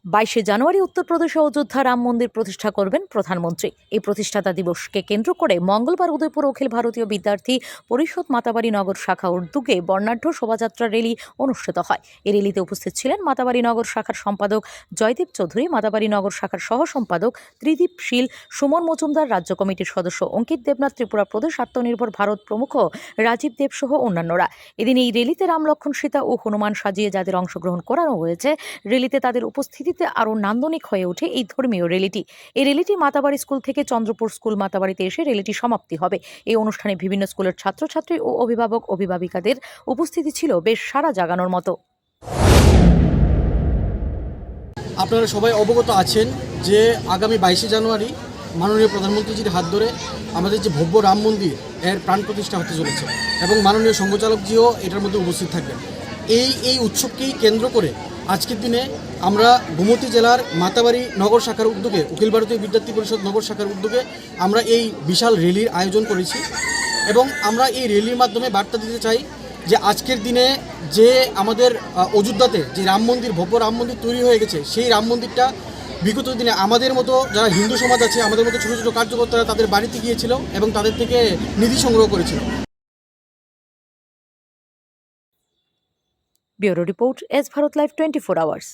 22শে জানুয়ারি উত্তরপ্রদেশে অযোধ্যা রাম মন্দির প্রতিষ্ঠা করবেন প্রধানমন্ত্রী। এই প্রতিষ্ঠাতা দিবসকে কেন্দ্র করে মঙ্গলবার উদয়পুর অখিল ভারতীয় বিদ্যার্থী পরিষদ মাতাবাড়ি নগর শাখা উদ্যোগে বর্ণাঢ্য শোভাযাত্রা র্যালি অনুষ্ঠিত হয়। এই র্যালিতে উপস্থিত ছিলেন মাতাবাড়ি নগর শাখার সম্পাদক জয়দীপ চৌধুরী, মাতাবাড়ি নগর শাখার সহ সম্পাদক ত্রিদীপ শীল, সুমন মজুমদার, রাজ্য কমিটির সদস্য অঙ্কিত দেবনাথ, ত্রিপুরা প্রদেশ আত্মনির্ভর ভারত প্রমুখ রাজীব দেব সহ অন্যান্যরা। এদিন এই র্যালিতে রাম, লক্ষ্মণ, সীতা ও হনুমান সাজিয়ে যাদের অংশগ্রহণ করানো হয়েছে, র্যালিতে তাদের উপস্থিতিতে আরও নান্দনিক হয়ে ওঠে এই ধর্মীয় র্যালিটি। এই র্যালিটি মাতাবাড়ি স্কুল থেকে চন্দ্রপুর স্কুল মাতাবাড়িতে এসে র্যালিটি সমাপ্তি হবে। এই অনুষ্ঠানে বিভিন্ন স্কুলের ছাত্রছাত্রী ও অভিভাবক অভিভাবিকাদের উপস্থিতি ছিল বেশ সাড়া জাগানোর মতো। আপনারা সবাই অবগত আছেন যে আগামী 22শে জানুয়ারি মাননীয় প্রধানমন্ত্রীজির হাত ধরে আমাদের যে ভব্য রাম মন্দির এর প্রাণ প্রতিষ্ঠা হতে চলেছে এবং মাননীয় সংঘচালকজিও এটার মধ্যে উপস্থিত থাকবেন। এই উৎসবকেই কেন্দ্র করে আজকের দিনে আমরা গোমতী জেলার মাতাবাড়ি নগর শাখার উদ্যোগে, অখিল ভারতীয় বিদ্যার্থী পরিষদ নগর শাখার উদ্যোগে আমরা এই বিশাল র্যালির আয়োজন করেছি এবং আমরা এই র্যালির মাধ্যমে বার্তা দিতে চাই যে আজকের দিনে যে আমাদের অযোধ্যাতে যে রাম মন্দির, ভব্য রাম মন্দির তৈরি হয়ে গেছে, সেই রাম মন্দিরটা বিগত দিনে আমাদের মতো যারা হিন্দু সমাজ আছে, আমাদের মতো ছোটো ছোটো কার্যকর্তারা তাদের বাড়িতে গিয়েছিল এবং তাদের থেকে নিধি সংগ্রহ করেছিল। Bureau report, S Bharat live 24 hours.